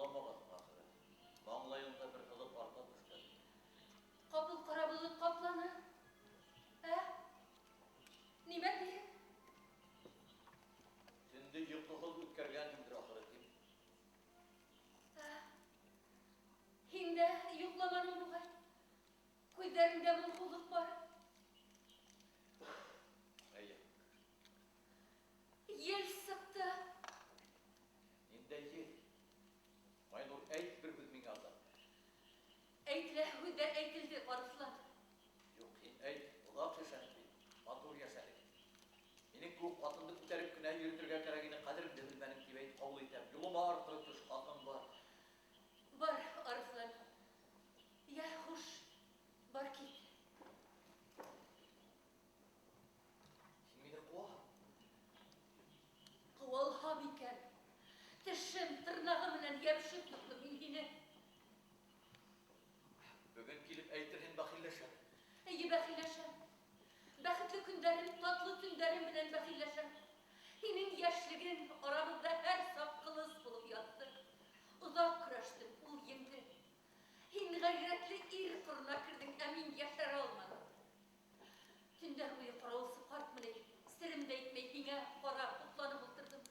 Йокламаган ахыры. Маңлайыңда бір кызып арка түшкән. Капыл кара булып капланы. Нимә дие? Синде йоклыгыл үткәргәнеңдер ахыры тим. Һин дә йокламаның бугай. Күзләреңдә моңсулык бар. Әйе. Ел сыкты. Инде ел. Майнур әйт бер һүз миңа анда. Әйтелә һүздәр әйтелде, Арыслан. Юк, һин әйт, оҙаҡ йәшәнек бит. Матур йәшәнек. Минең кеүек ҡатынды күтәреп кенә йөрөтөргә кәрәгенә ҡәҙеремде белмәнең тип әйтеп ҡабул итәм. Юлыма артҡы төш ҡатын бар. Бар, Арыслан. Я хуш, бар кит. Һин мине ҡыуаһың. Ҡыуалһам икән. Тешем, тырнағы менән йәбешеп торҙо мин һине. Бөгөн килеп әйтерһең бәхилләшәм. Эйе, бәхилләшәм. Бәхетле көндәрем, татлы төндәрем менән бәхилләшәм. Һинең йәшлегең арабыҙҙа һәр саҡ ҡылыс булып ятты. Оҙаҡ көрәштем, ул еңде. Һин ғәйрәтле ир ҡорона керҙең, ә мин йәшәрә алманым. Төндәр буйы ҡарауылсы ҡартмын әйтеп, серемде әйтмәй һиңә ҡарап утланып ултырҙым.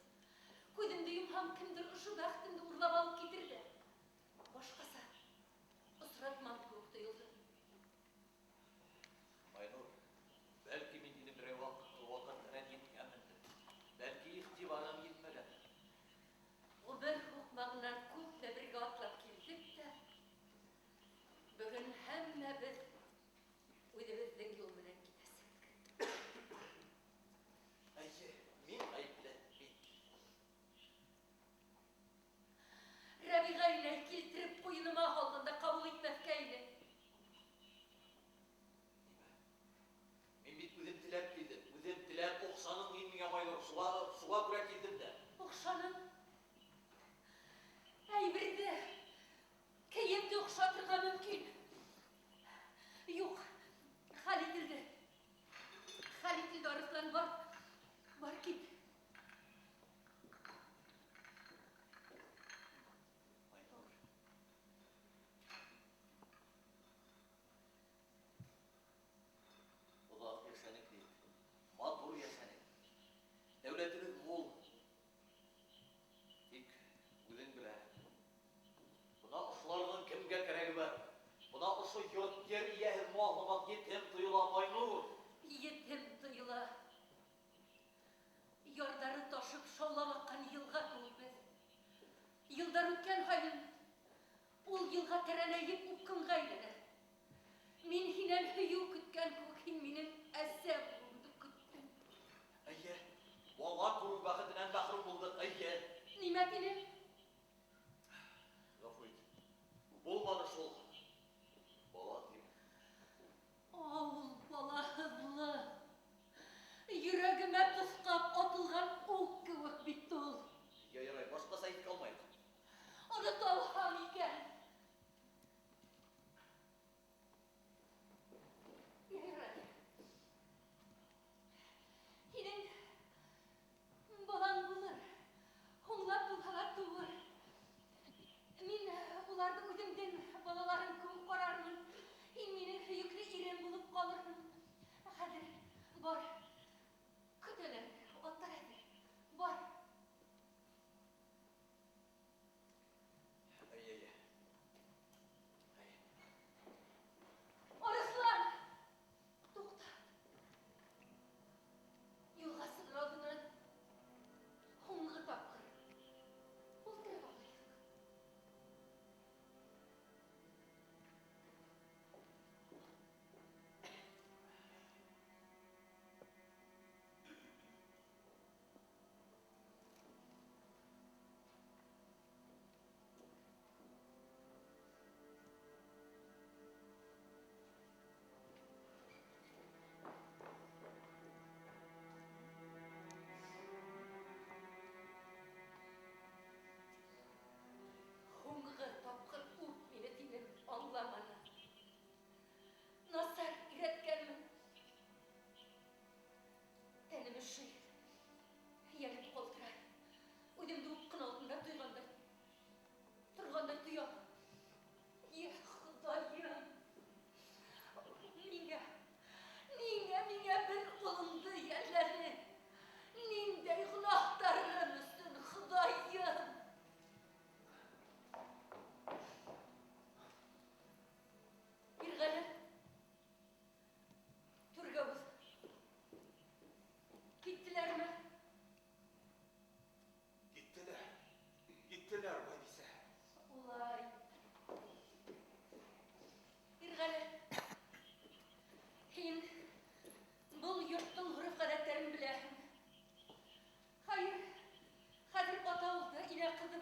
Күҙемде йомһам, кемдер ошо бәхетемде урлап алып китерҙе. Башҡаса осратмам кеүек тойолдо. Майнур, бәлки мин һине берәй ваҡыт рәнйеткәнмендер. Бәлки иғтибарым етмәгән. Ғүмер һуҡмағынан күпме бергә атлап килдек тә, бөгөн һәммәбеҙ үҙебеҙҙең юл менән китәсәк. Әйе, мин ғәйепле, мин. Рәбиға инәй килтереп ҡуйыныма һалғанда ҡабул итмәҫкә ине. Мин бит үҙем теләп килдем. Үҙем теләп оҡшаның һин миңә, Майнур. Шуға күрә килдем дә. Оҡшаның? Әйберҙе, кейемде оҡшатырға мөмкин. Юҡ, хәл ителде. Хәл ителде, Арыҫлан, бар кит. Майнур. Оҙаҡ йәшәнек бит. Матур йәшәнек. Дәүләтебеҙ мул. Тик үҙең беләһең. Бына ошоларҙың кемгә кәрәге бар? Бына ошо йорт-ер эйәһе маһлыма етем тойола, Майнур. Етем тойола. Ярдары ташып шаулап аҡҡан йылға кеүекбеҙ. Йылдар үткән һайын ул йылға тәрәнәйеп упҡынға әйләнә. Мин һинән һөйөү көткән кеүек, һин минең әсә булыуымды көттөң. Әйе, бала күреү бәхетенән мәхрүм булдыҡ, әйе. Нимә тинең? Ғәфү ит. Булманы шул. Бала тим. Ул балаһыҙлы. Йөрәгемә тосҡап атылған уҡ кеүек бит ул. Ярай, башҡаса әйтә алмайым. Оноталһам икән.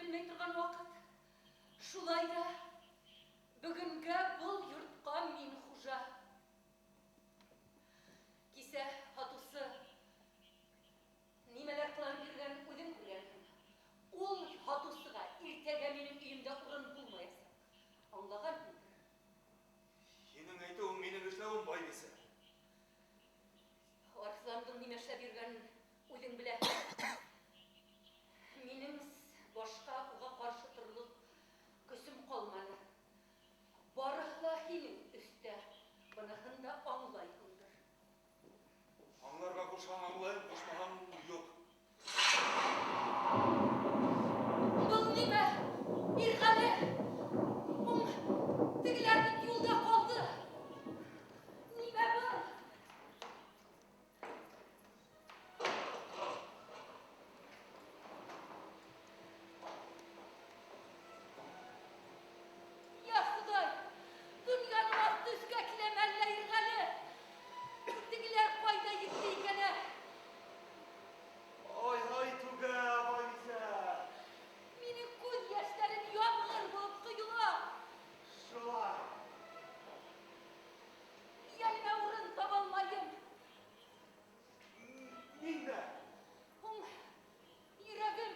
белмәй торган вакыт. Шулай да бүгенгә был йортка мин хуҗа. Кисә хатусы нимәләр кылып йөргән үзең күргәнсең. Ул хатусыга иртәгә минем өемдә урын булмаячак. Аңлагансың. Синең әйтүең минең эшләвем Байбисә. Арсландың нимә эшләп йөргәнен үзең белә. Минем башка уга каршы торырлык көсем калмады. Барысы да һинең өстә. Бунысын да аңлайсыңдыр. Аңларга кушсаң аңлайм, кушмаһаң юк. Был нимә? Иргали! Тегеләр бит юлда калды. Нимә был? Я Худай! Дөньяның асты өскә киләм әллә Иргали? Тегеләр кайда йөри икән? Ай түгә, Байбисә. Минем күз яшьләрем яңгыр булып коела. Шулай. Янына урын табалмайым. Мин дә. Йөрәгем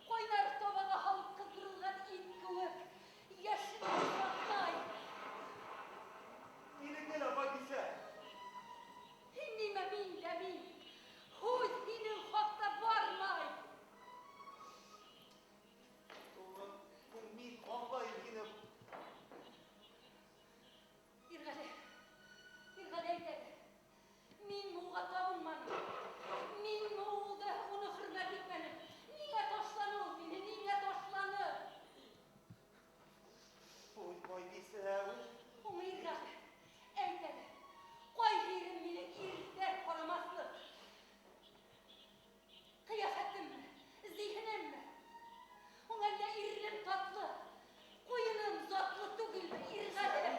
кайнар табага халык кыздырылган ит кеүек. Яшен саклай. Минең генә Байбисә. Нимә мин дә мин? Һүз һинең хакта бармай. Мин аңлайм һине. Иргали әйтә. Мин уға табынманым. Мин улды уны хөрмәт итмәнем. Нигә ташланы ул мине? Нигә ташланы? Ой, Байбисә. Иргали әйтә. Кайсы ирем минең иртәр карамаслык? Кыяфәтемме? Зиһенемме? Әллә ирнем татлы, куйыным затлы түгелме, Иргали?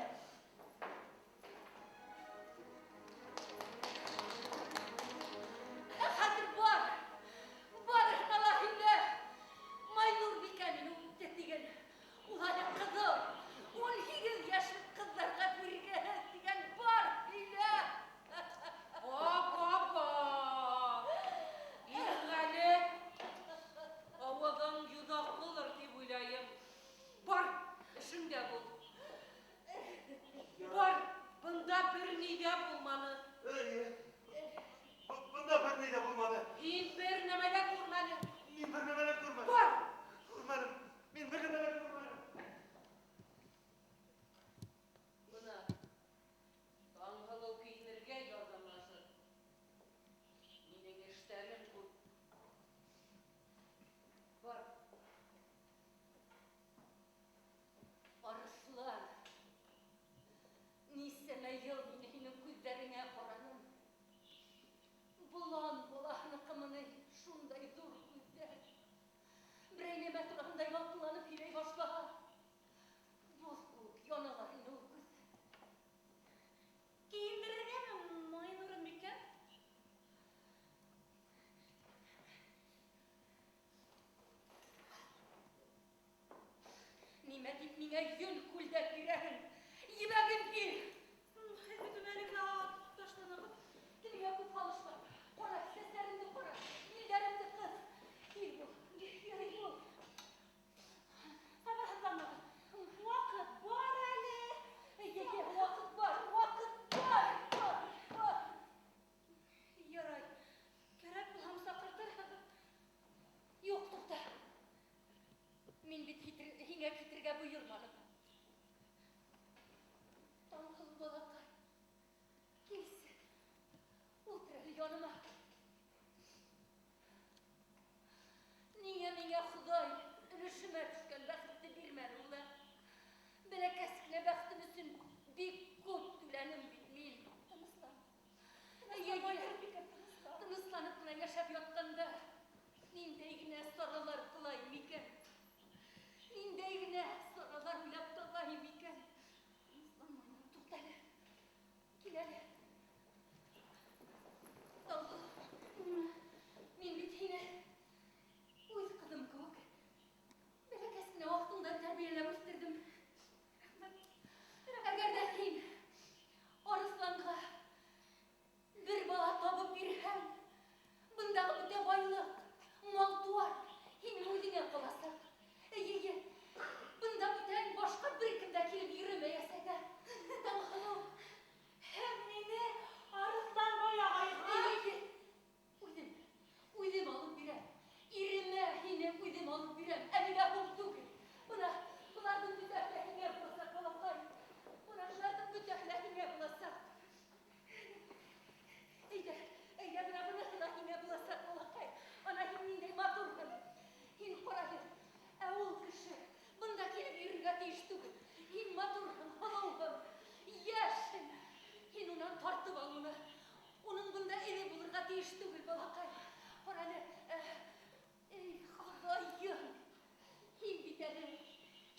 Хәзер бар Аллаһилла. Майнур бикәнең үтте дигән. Ул әле кызыл. 18 яшьлек кызларга биргән дигән бар һилә. Баба! Иргали! Авадан юдак булыр дип уйлайым. Бар, эшеңдә бул. Бар, бында бер ни дә булманы. Бunda бер ни дә булмады. Һин бер нәмә дә күрмәдең. Мин бер нәмә дә күрмәдем. Бар! Күрмәдем. Мин бер нәмә дә күрмәдем. Бына Таңһылыу киенергә ярдәмлашыр. Минең эштәрем күп. Бар. Арыслан, нисәмә ел мин һинең күзләреңә караным. Болан болаһыныкымыны шундай зур күздәр. Берәй нәмә турында ялкынланып һөйләй башлаһа, буз кеүек яналар инде ул күз. Киендерергәме Майнурын бикә? Нимә дип миңа йөн күлдәк бирәһең? Ебәген бир! Хөкүмәтне ташланып, кемгә күп калышма. Кара, сәсләремне кара, илдәремне кыз. Ил бул, йөрәк бул. Сабырсызланма. Вакыт бар әле. Вакыт бар. Ярай. Кәрәк булһам сакыртыр. Юк, тукта. Мин бит һиңә китергә боермадым. тиеш түгел, балақай. Қараны, ей, Құдайым. Һин бит әле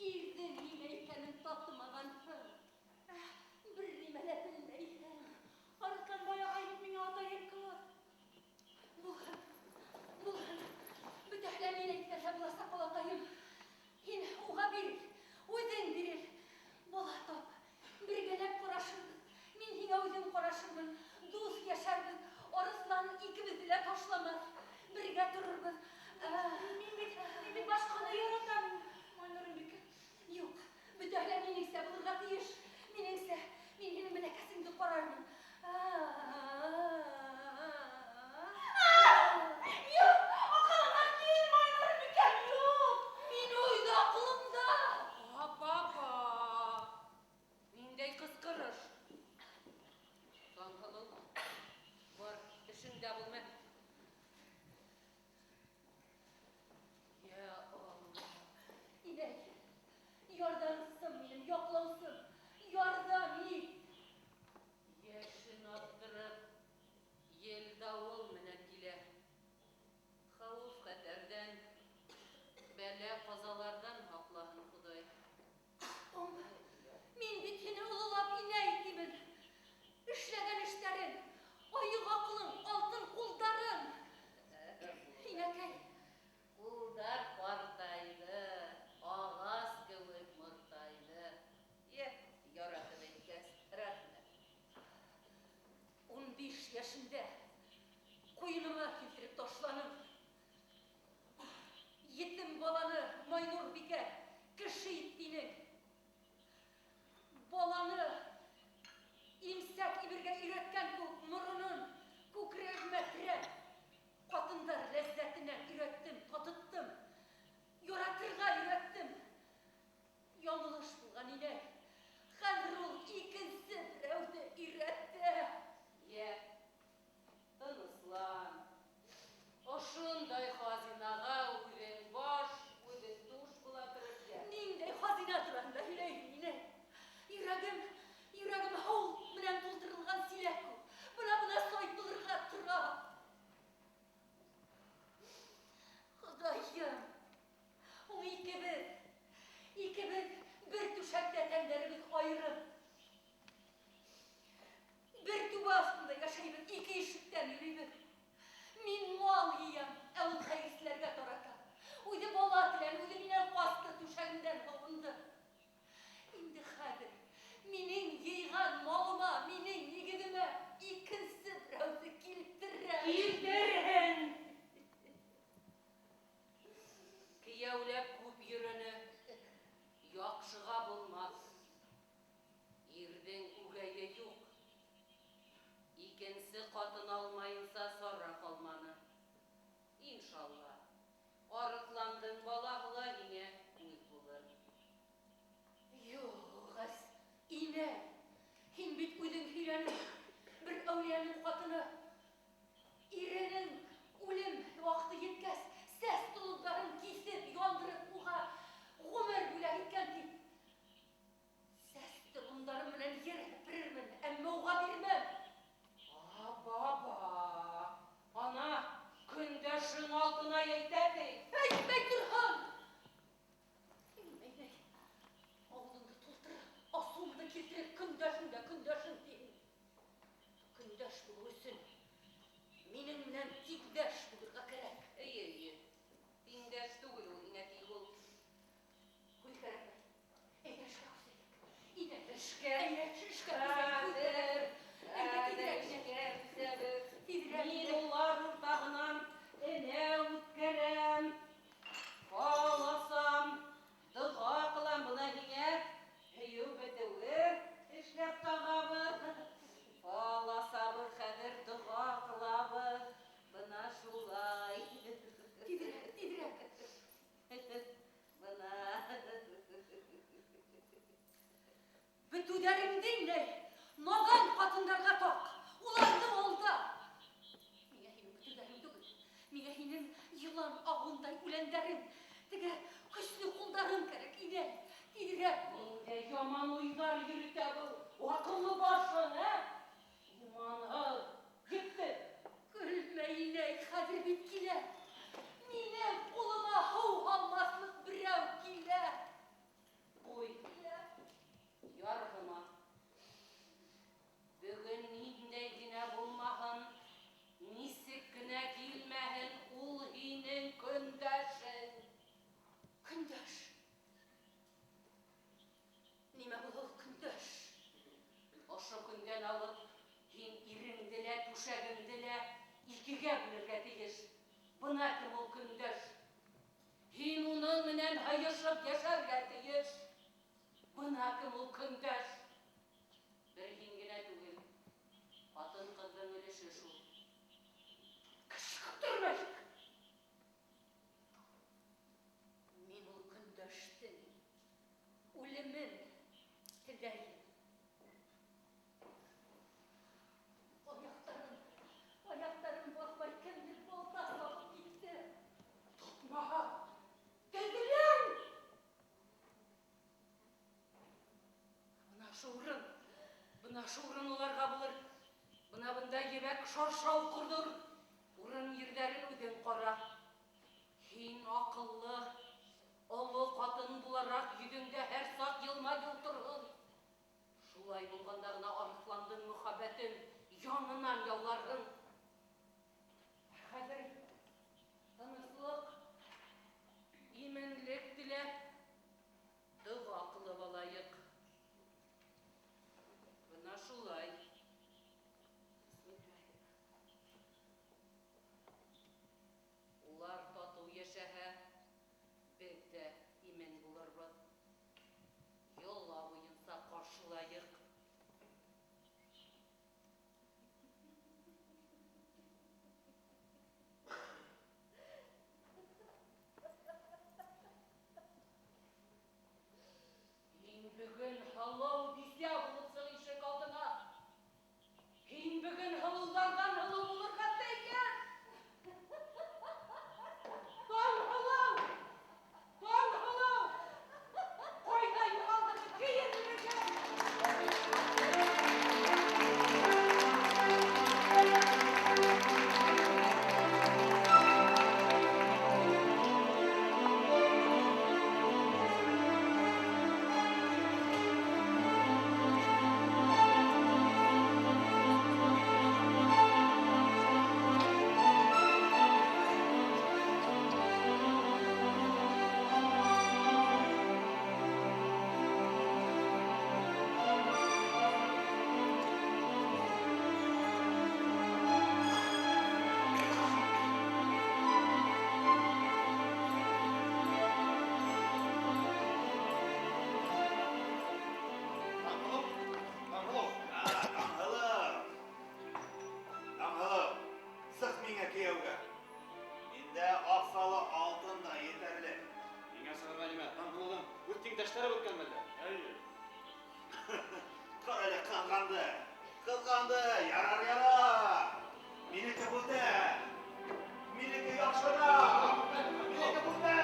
ирҙең нимә икәнен татымағанһың. Бер нимә лә белмәйһең. Арыҫланбай ағайым миңә атайым кеүек. Булһын. Бөтәһе лә мин әйткәнсә буласаҡ, балаҡайым. Һин уға бирер, үҙең бирер. Бала тап, бергәләп ҡарашырбыҙ. Мин һиңә үҙем ҡарашырмын. Дуҫ йәшәрбеҙ. Арыҫлан икебеҙҙе лә ташламаҫ. Бергә торорбоҙ. Мин бит башҡаны яратам, Майнурбикә. Юҡ, бөтәһе лә минеңсә булырға тейеш. Минеңсә, мин һинең бәләкәсеңде ҡарармын. Юҡ, аҡылыңа кил, Майнурбикә, юҡ. Мин уйҙа аҡылымда. Баба! Ниндәй ҡысҡырыш? Таңһылыу, бар, эшеңдә булма. Я Алла. Инәй, ярҙамсым минем, яҡлаусым. Ярҙам ит. Йәшен аттырып, ел дауыл менән килә. Хәүеф-хәтәрҙән, бәлә-ҡазаларҙан һаҡлаһын Хоҙай. Мин бит һине ололап инәй тимен. Эшләгән эштәрең, айыҡ аҡылың, алтын ҡулдарың. Һинәкәй, Ҡулдар ҡартайҙы, ағас кеүек мыртайҙы. Яратып әйткәс, рәхмәт. 15 йәшендә ҡуйыныма килтереп ташланым. Етем баланы, Майнурбикә, кеше иттинең. Баланы имсәк ибергә өйрәткән күк моронон, күкрәгемә терәп, ҡатындар ләззәтенән өйрәттем, татыттым. Яратырға өйрәттем. Яңылыш булған инәй. Хәҙер ул икенсе берәүҙе өйрәтә. Тыныслан. Ошондай хазинаға үҙең баш, үҙең туш була торып йә. Ниндәй хазина тураһында һөйләйһең, инәй? Йөрәгем һыу менән тултырылған силәк ул. Бына сайтылырға тора. Хоҙайым, ул икебеҙ бер түшәктә тәндәребеҙ айырым. Бер түбә аҫтында йәшәйбеҙ, ике ишектән йөрөйбеҙ. Мин мал йыям, ә ул хәйерселәргә тарата. Үҙе бала теләне, үҙе минән ҡасты, түшәгемдән һыуынды. Инде хәҙер минең йыйған малыма, минең нигеҙемә икенсе берәүҙе килтерә. Килтерһен! Кейәүләп күп йөрөнө, яҡшыға булмаҫ. Ирҙең үгәйе юҡ. Икенсе ҡатын алмайынса сара ҡалманы. Иншалла, Арыҫландың балаһы ла һиңә күҙ булыр. Юғас, инәй, һин бит үҙең һөйләнең. Бер әүлиәнең ҡатыны. Иренең үлем ваҡыты еткәс, сәс толондарын киҫеп, яндырып, уға ғүмер бүләк иткән ти. Сәс толондары менән ер һеперермен, әммә уға бирмәм. Баба, ана, көндәшең алтына әйтәде. Әйтмәй торһон! Инәй, ауылыңды тултырып, асыуыңды килтереп, көндәшең тиһең. Көндәш булыу өсөн минең менән тиңдәш булырға кәрәк. Эйе, тиңдәш түгел ул, һиңә тиң ул. Ҡуй кәрәкмәй. Әйҙә эшкә күсәйек. Инәй, Эшкә. Әйҙә эшкә күсәйек. Әйҙә тиҙерәк. Мин улар уртаһынан энә үткәрәм, ҡаласам, доға ҡылам бына һиңә. Һөйөү бетеүе эшләп тағабыҙ. Ҡаласабыҙ хәҙер доға ҡылабыҙ. Бына шулай. Тиҙерәк. Бына. Бетүҙәремде, инәй, Безгә белергә тиеш. Бына кем ул көндәш. Һин уның менән һайышып яшәргә тиеш. Бына кем ул көндәш. Бер һин генә түгел. Хатын-кызның өлеше шул. Кычкыртырмыйк. Мин ул көндәштең үлемен теләйем. Аяктарым басмай кемдер балта салып китте. Тотма. Тегелән. Бына шу урын уларга булыр. Бына бында ебәк шаршау курдыр. Урын йирдәрен үҙең кара. Һин акыллы, олы катын буларак йөҙөңдә һәр саҡ йылмайыу торһон. Шулай булғанда гына арыҫландың мөхәббәтен янынан яуларһың. Хәҙер тыныслык, именлек теләп, доға ҡылып алайыҡ. Бына шулай. Улар татыу йәшәһә, беҙ дә имен булырбыҙ. Йола буйынса ҡаршылайыҡ. Һин бөгөн һылыу бисә булып сыҡ ишек алдына. Һин бөгөн һылыуҙарҙан һылыу булырға тейгән. Таңһылыу! Таңһылыу! Ҡайҙа юғалдығыҙ? Кейен бөгөн! Таңһылыу, сыҡ миңә кейәүгә. Миндә аҡсалы алтын да етерлек. Миңә сығырға нимә? Таңһылыуҙың үҙ тиңдәштәре үткән мәлдә. Ҡара әле ҡыҙғанды. Ҡыҙғанды, ярар. Минеке булды. Минеке яҡшыраҡ. Минеке булды.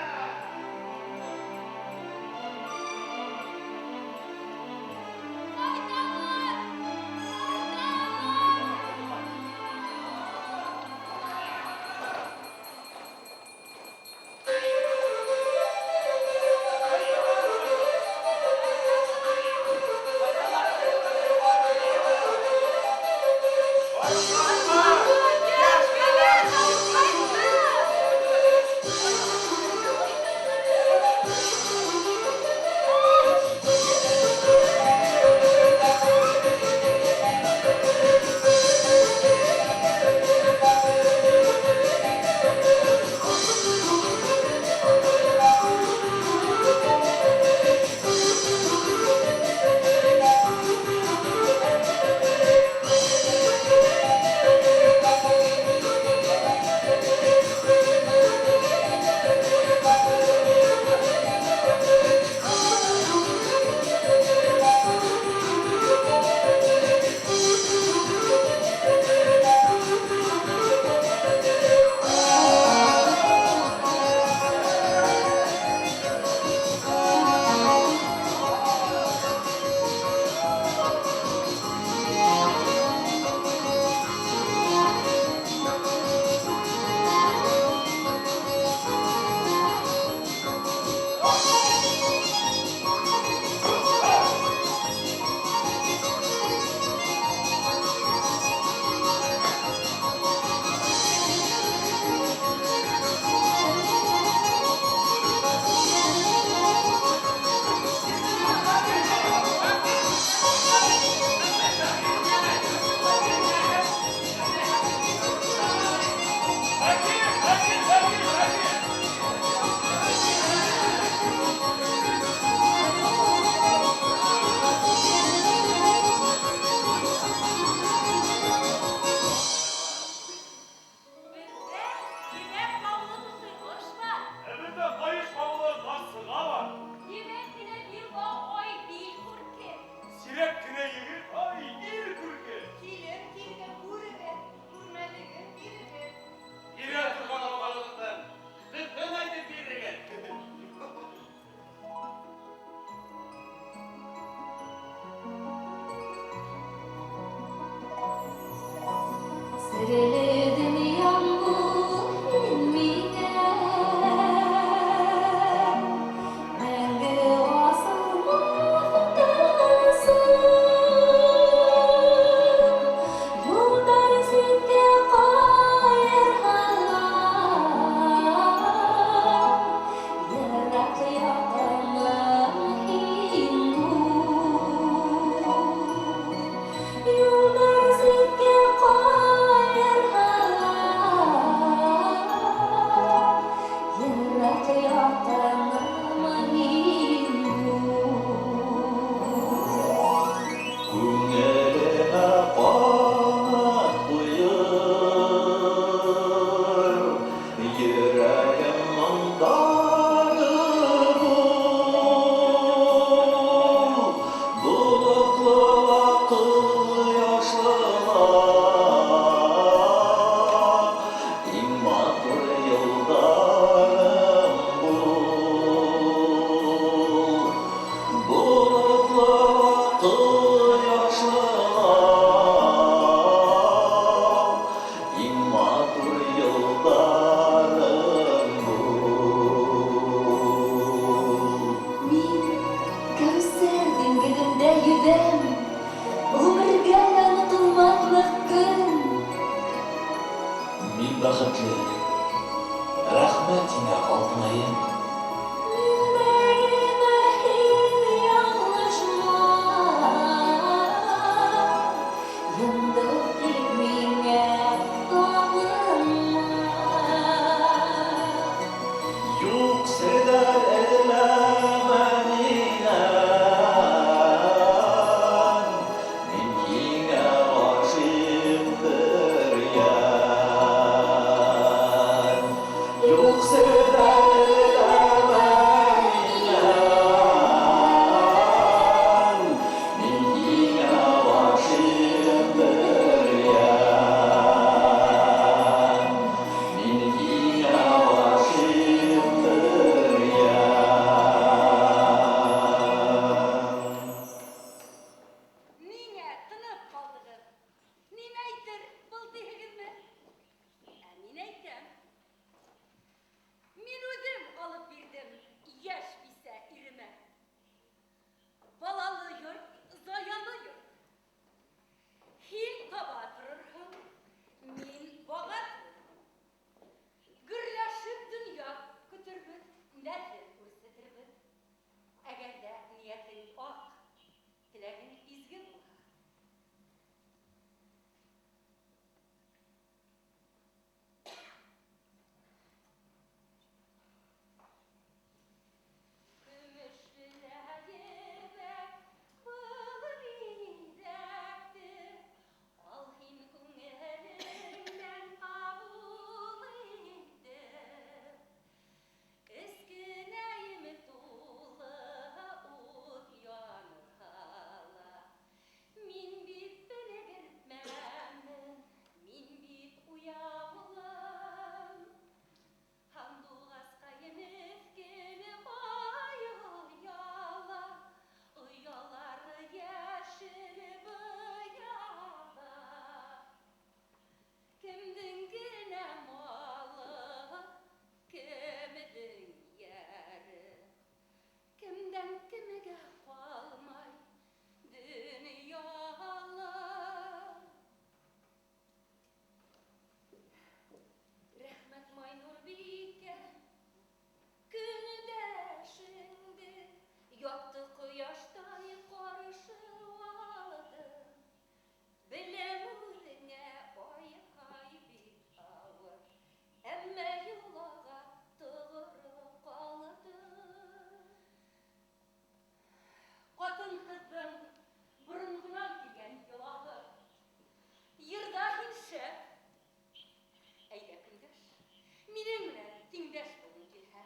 Минем белән тиңдәш булгың килһә,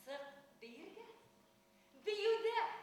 сык бөергә. Бөюдә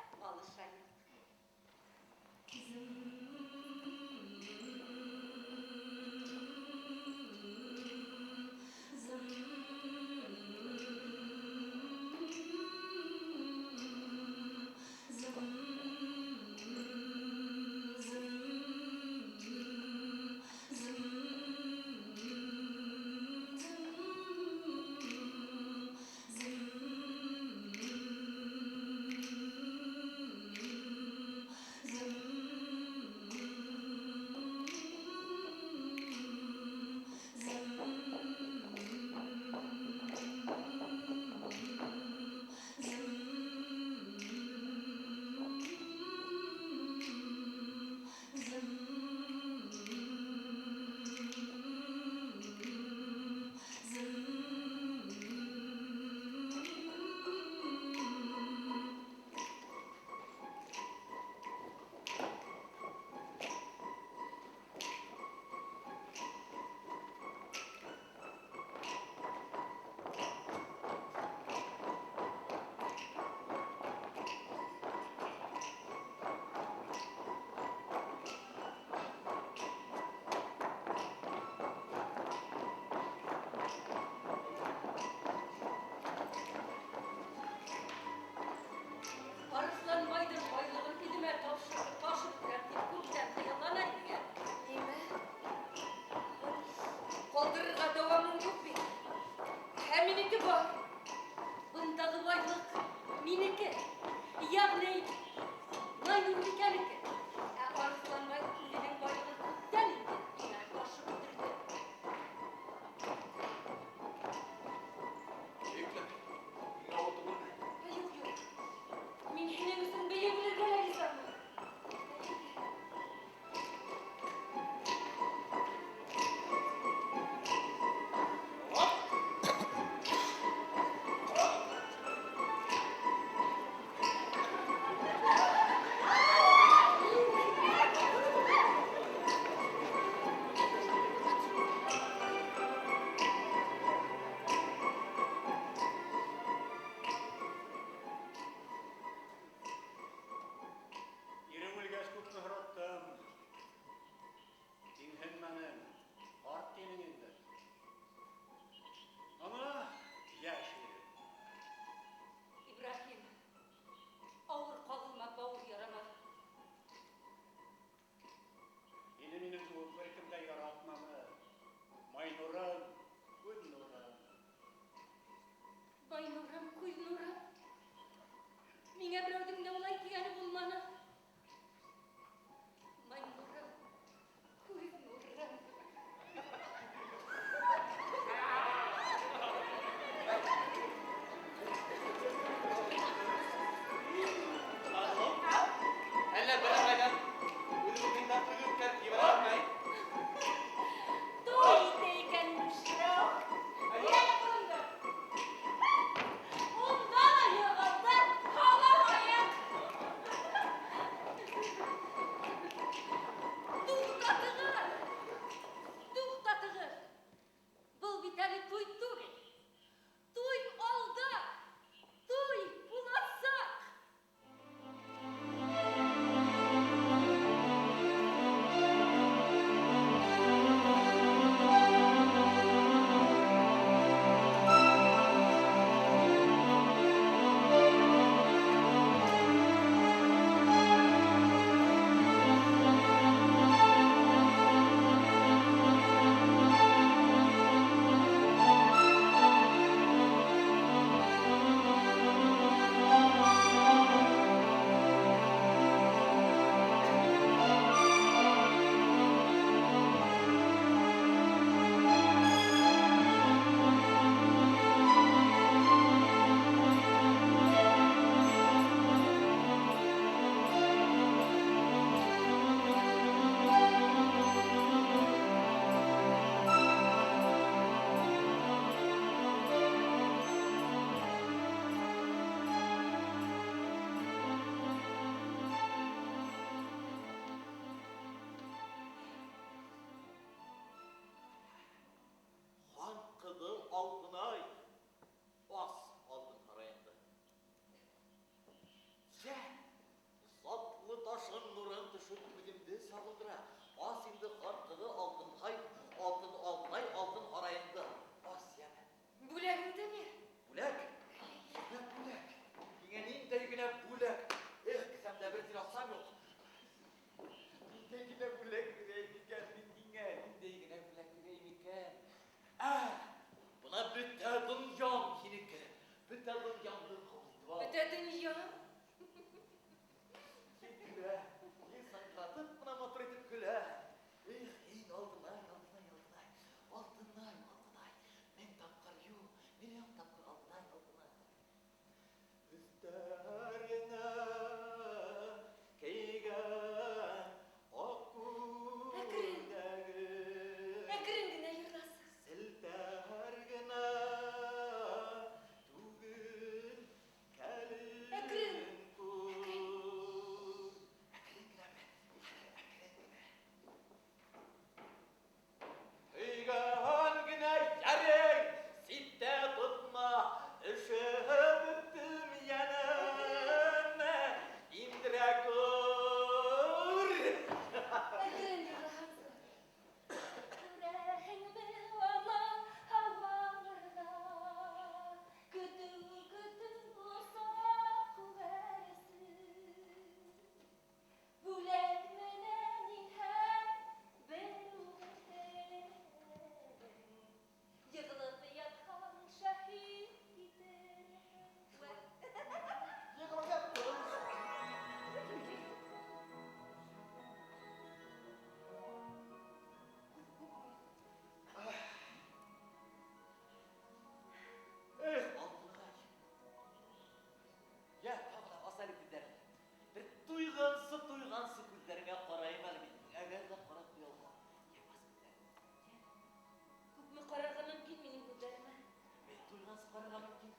Башкарга мөмкин.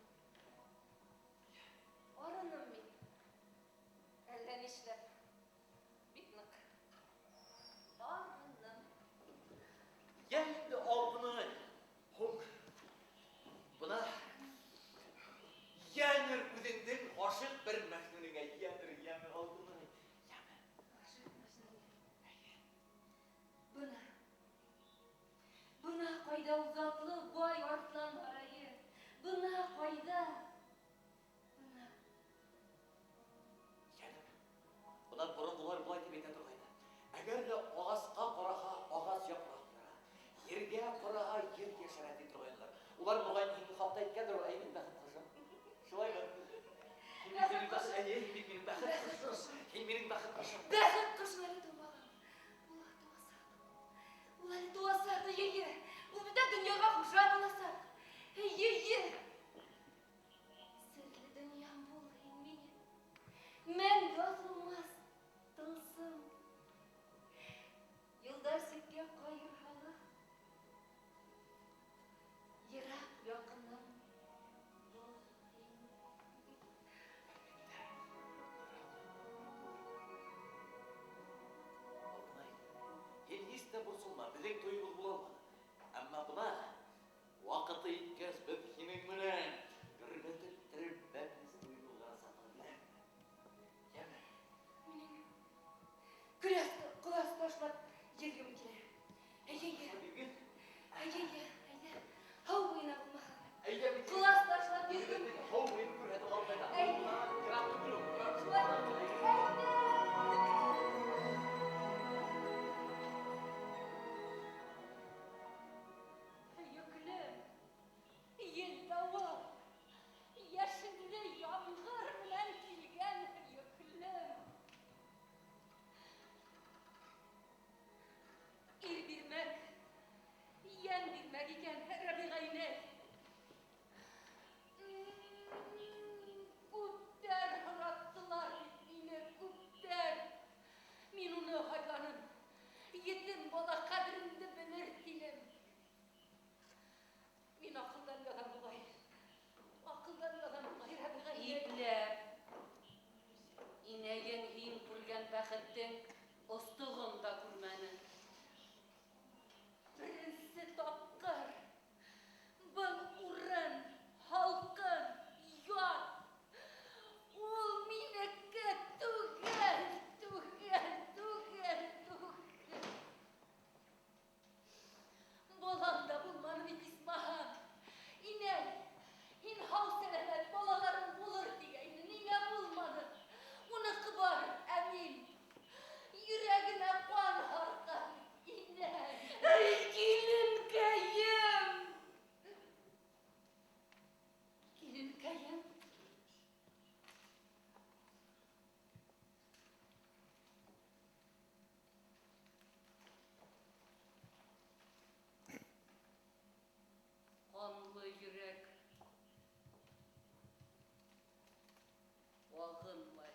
Арыным мин. Әллә нишләп. Бик нык. Арыным. Geldi altını. Hop. Buna yenir üzünden aşık bir mecnunine yenir altını. Buna kayda uzaklı boy artlan arayı. Buna kayda. Buna. Yenir. Buna burun bular bulay dip ete durgaydı. Eğer de ağasqa qaraha ağas yapraklara, yerge qaraha yer yaşara dip durgaydılar. Ular buğayın hingi hafta etkendir o ayının bəxit qışım. Şulay mı? Hilminin bəxit ayı, hilminin bəxit qışım. Hilminin bəxit qışım. Бәхет кышылары тумаған. Улар туасады, ие. Ул бит дөньяга хуҗа буласак. Ие. Серле дөньям бул минем. Мен язылмас тылсым. Юлдар сиккә кайыр халы. Ерак якыным бул минем. Hil iste bursulma, bizim toyumuz bulalmadı. Ama buna vakıtı itkez biz himin menen gürmetittirip bemiz duygulara sakınlar. Yeme. Менин кылас ташлап жергем килә. Әйе. Bugün Әйе. Һау буена булмаһа. eyle bir Кылас ташлап жергем. Hovmayı kürhedi kalmayda. Eyle. Kırattı durum. Yüklüm, yel dava, yaşınlı yağmur bilen kilgen yüklüm. İl bilmek, yen bilmek iken Rabi'gayne. Kutter hırattılar beni, kutter. Min onu hayvanım, yetim bala kadrimde bilir dilim. Min akıldan yalan bulay. Akıldan yalan bulay Rabi'gayne. Ипләп. Инәген һин күргән бәхеттең остыгын да күрмәнең. Birinci tapkır. Был урын, halkın, yad. Ул минеке түгел. Bolam da bulmanı bir kısmahan. İnel, in havseler balalarım bulur diye. Niye bulmadı? Onu kıbar emin. Yüreğine kan harkar. İnel. Gelin kayım. Gelin kayım. Kanlı yürek. Вагынмай.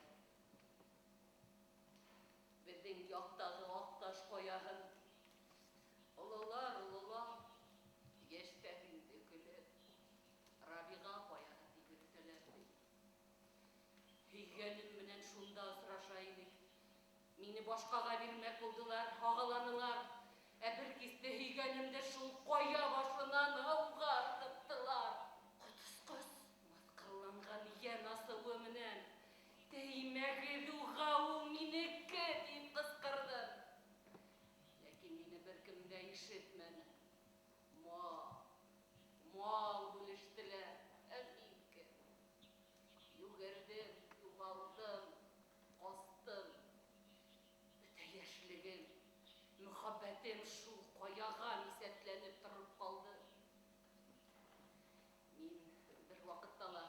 Безнең яктагы Акташ каяһын. Олылар, яшьтә инде көлеп. Рабига каяһы тигертәләр. Һөйгәнем менән шунда осраша идек. Мине башкага бирмәк булдылар, агаланылар. Ә бер кисте һөйгәнемдә шул кая башыннан ауга тыттылар. Кытыскыз, маскарланган йән асылы менән. Тәймәгез уға ул минеке дип кыскырды. Ләкин мине беркем дә ишетмәне. Мал бүлештеләр, ә минке. Югәрдем, югалдым, кастым. Бөтә яшьлегем, мөхәббәтем шул каяга мисәтләнеп торып калды. Мин бер вакытта ла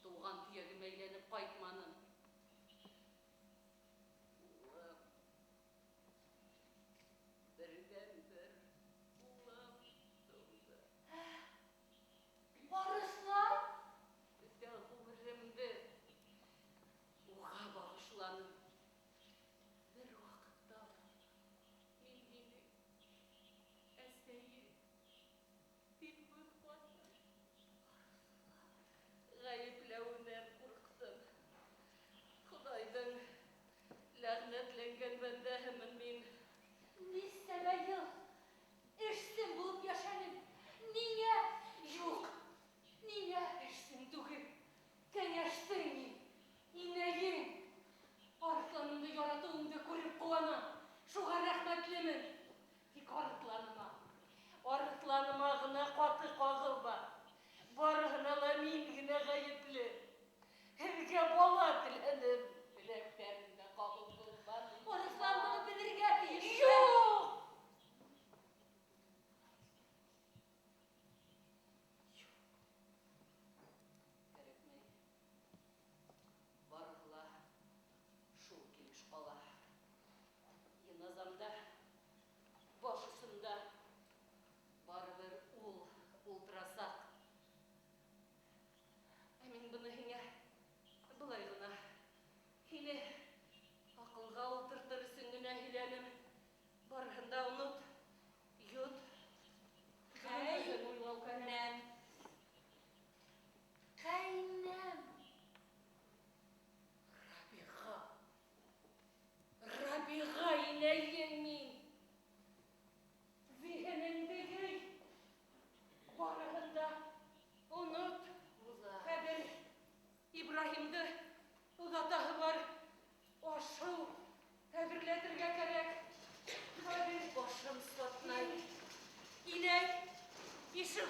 туган төягем әйләнеп кайтманым. Улым, бердән-бер улым тыуды. Barışlar. Бөтә гомеремде уга багышланым. Бер вакытта мин мине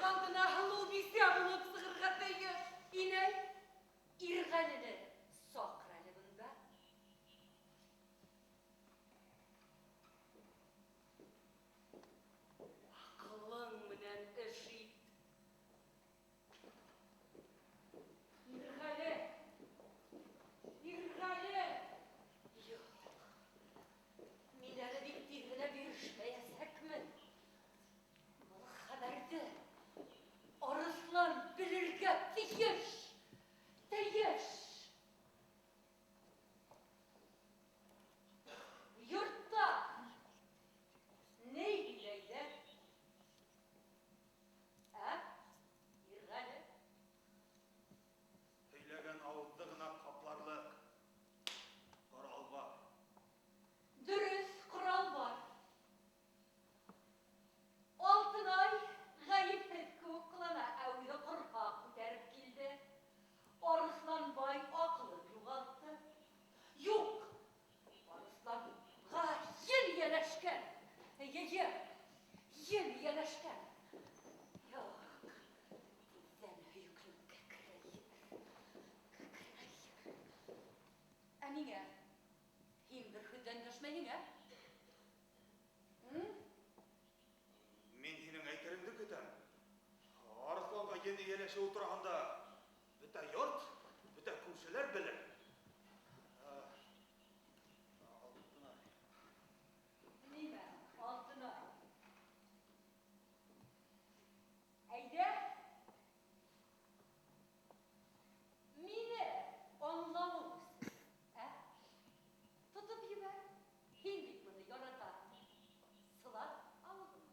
алдына һылу бисә булып сығырға тейеш. Инәй, ирғәліне сақыр әлі бұнда. Ақылың менән эш ит. Ирғәлі! Ирғәлі! Юк. Мин әлі бик тиз генә бирешмәясәкмен. Был хәбәрде Арыслан белергә тиеш. Тиеш. Йортта не иләйдә? Ирғәлі? Сөйләгән авызды гына капларлык корал бар. Дөрес, корал бар. Алтынай гаепһез күп кылана, әүле корха күтәреп килде. Арыслан бай акылын югалтты. Юк! Арысланга ел янәшкән. Йе, ел янәшкән. Юк. Тиздән һөйкнең кәкрәйер. Ә нигә? Һин бер һүздән дәшмәйеңә? Мин һинең әйтереңде көтәм. Арысланга ені еләшә утырганда бөтә йорт, бөтә күршеләр белер. Алтынай. Нимә, Алтынай? Әйдә. Мине аңлавың өчен, Тотып ебәр. Һин бит моны яратасың. Сылап алдың.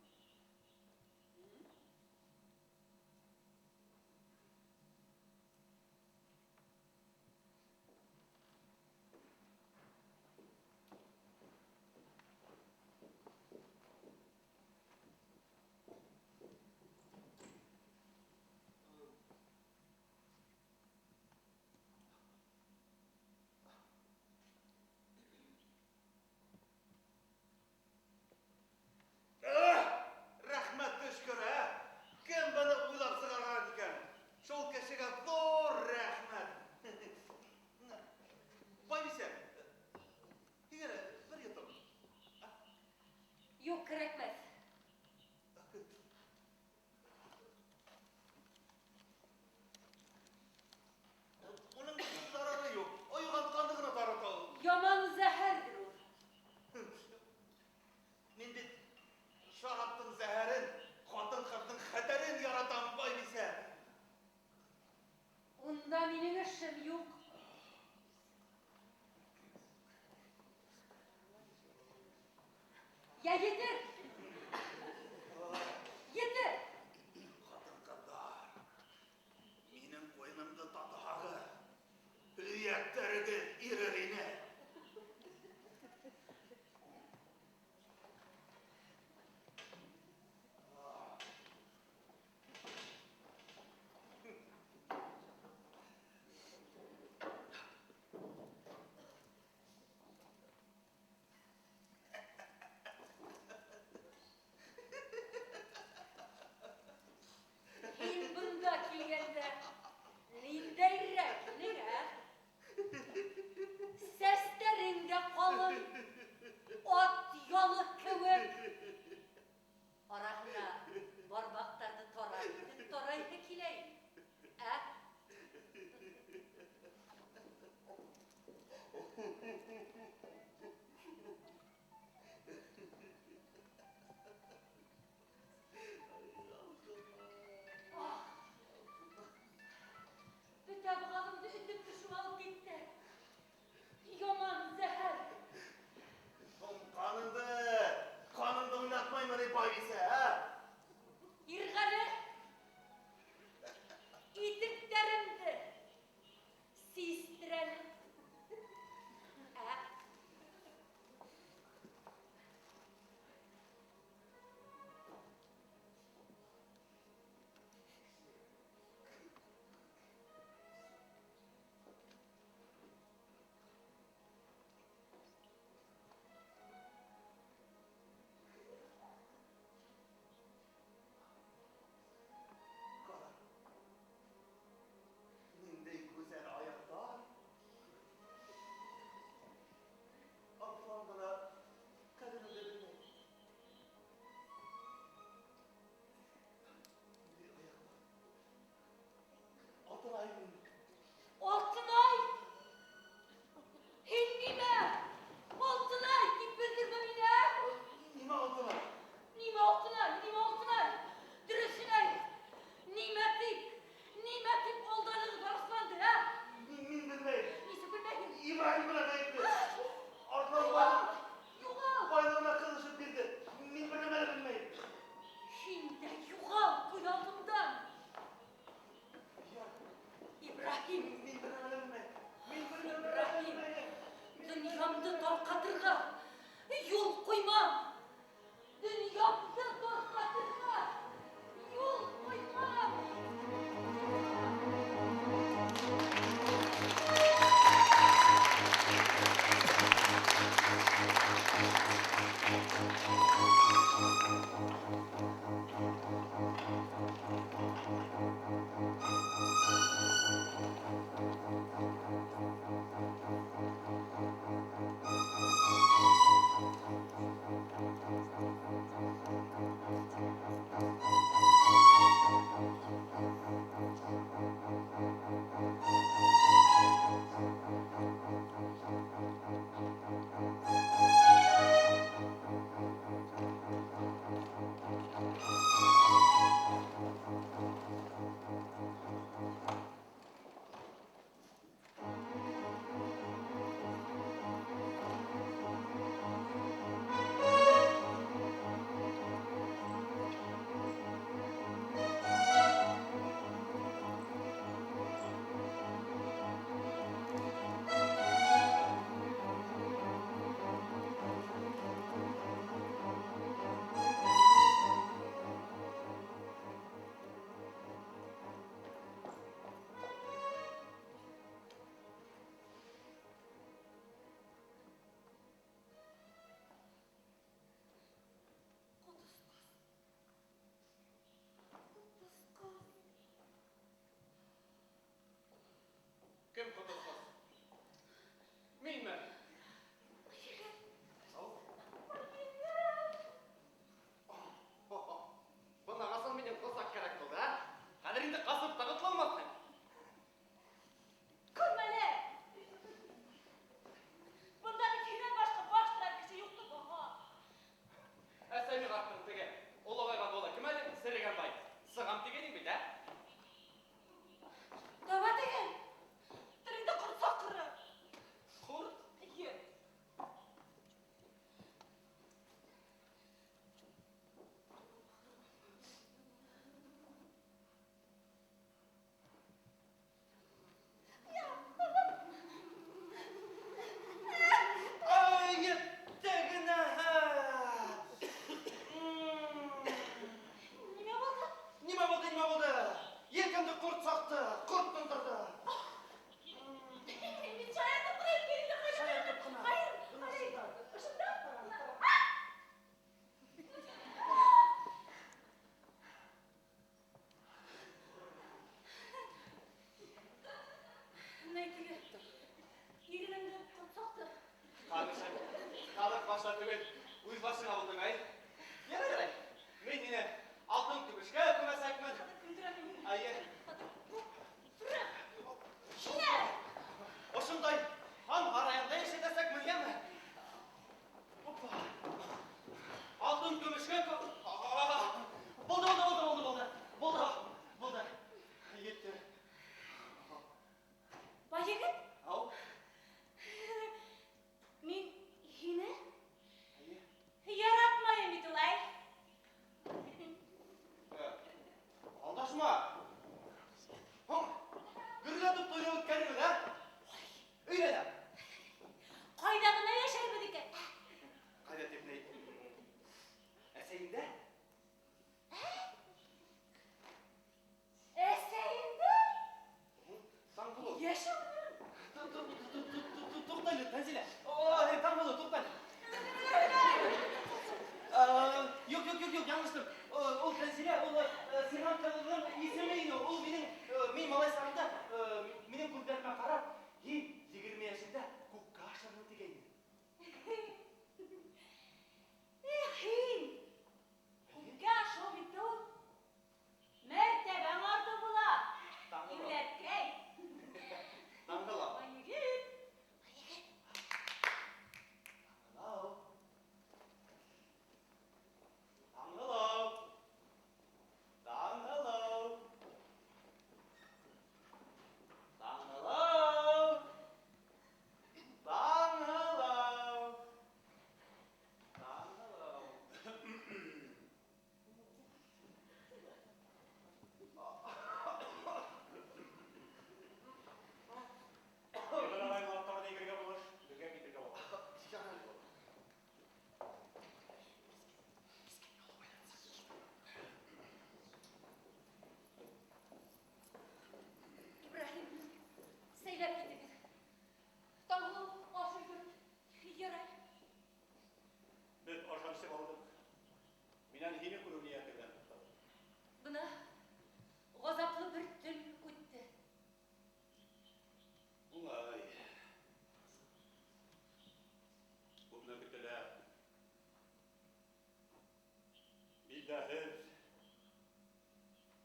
Bilәһез,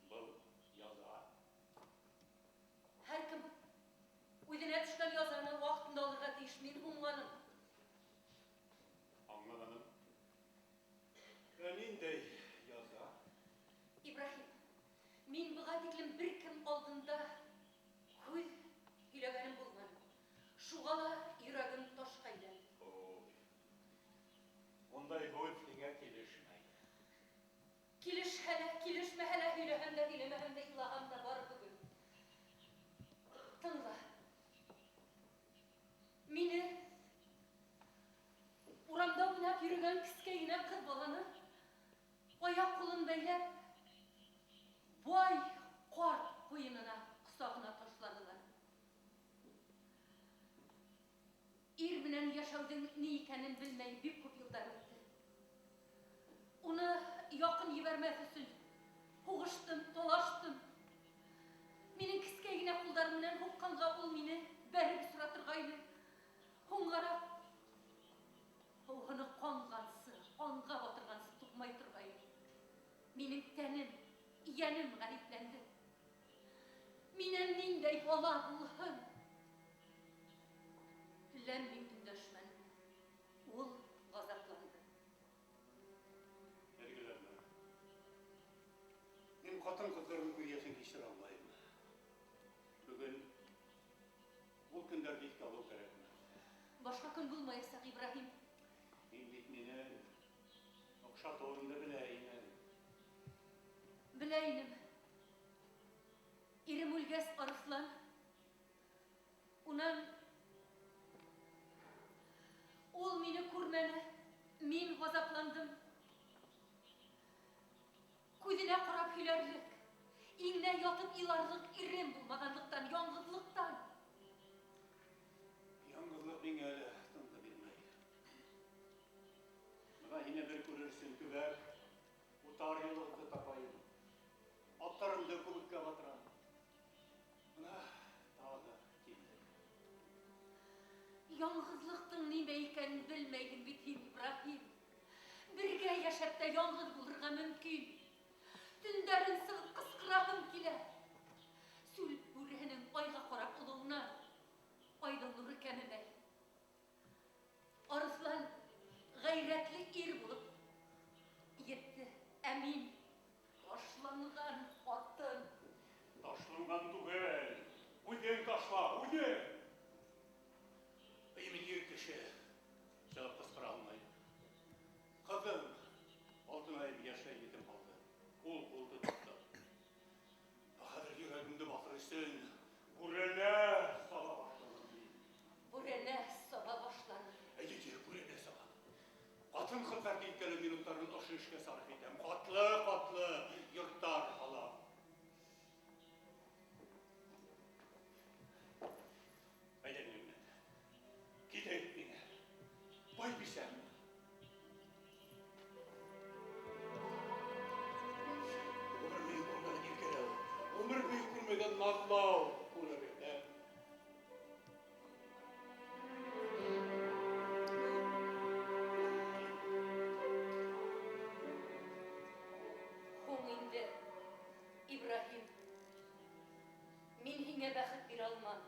был яза. Һәркем үзенә төшкән язаны вакытында алырга тиеш. Мин уңганым. Аңлағаным. Ниндәй яза? Ибраһим, мин буга тиклем беркем алдында һүз һөйләгәнем булмады. Шуга ла йөрәгем ташка әйләнде. Ондай һүз сиңа килешмәй. Килешһә лә, килешмәһә лә, һөйләһәм дә, һөйләмәһәм дә, илагам да бар бүген. Тыңла. Мине урамда уйнап йөрөгән кескәйгенә кыз баланы аяк кулын бәйләп бай карт куенына, косагына ташладылар. Ир белән яшәүдең ни икәнен белмәй бик күп елдар үтте. Уны якын ебәрмәс өчен һугыштым, талаштым. Минең кескәйгенә кулдарым белән һукканга ул мине бәреп соратыргайны. Һуңгарак һугыны кангансы, канга батыргансы тукмай торгайны. Минең тәнем, янем гарипләнде. Миннән ниндәй бала булһын? Ләм мин өндәшмәдем. Ул газапланды. Билгеләнмә. Мин хатын-кызларның күргәсен кичерә алмайм. Бүген ул көндәрне искә алу кирәкме? Башка көн булмаячак, Ибраһим. Мин бит мине охшатуыңды белә инем. Белә инем. Ирем үлгәс, Арыслан унан ул мине күрмәне. Мин газапландым. Күзенә карап һөйләрлек, иңнә ятып иларлык ирем булмаганлыктан, яңгызлыктан. Яңгызлык миңа әле тынды бирмәй. Менә һине бер күрерсең күбәк, утар юлыңды тапайым. Аттарымды күбеккә батырам. Менә тагы килде. Яңгызлыктың нимә икәнен белмәйдем бит һин, Ибраһим. Бергә яшәп тә яңгыз булырга мөмкин. Төндәрен сыгып кыскыраһым килә. Сүл бүреһенең айга карап олуына айның нуры кәмемәй. Арыслан гайрәтле ир булып етте. Ә мин ташланган хатын. Ташланган түгел. Үден ташла, үден! Мин ир кеше. Чыгып кыскыра алмайм. Кызым, алтын айым яшәй етем калды. Ул булды тотты. Хәзер йөрәгемде батыр өчен бүрәнә сала башладым. Бүрәнә саба башлады. Әйе, бүрәнә сала. Хатын-кызлар киткән минутларын ошо эшкә сарыф итәм. Катлы йорттар салам. Әйдә минем. Китәйек миңа. Бай бисәм. Өмір бей күрмеген назлау күрер еді. Һуң инде, Ибраһим, мин һиңә бәхет бирә алмам.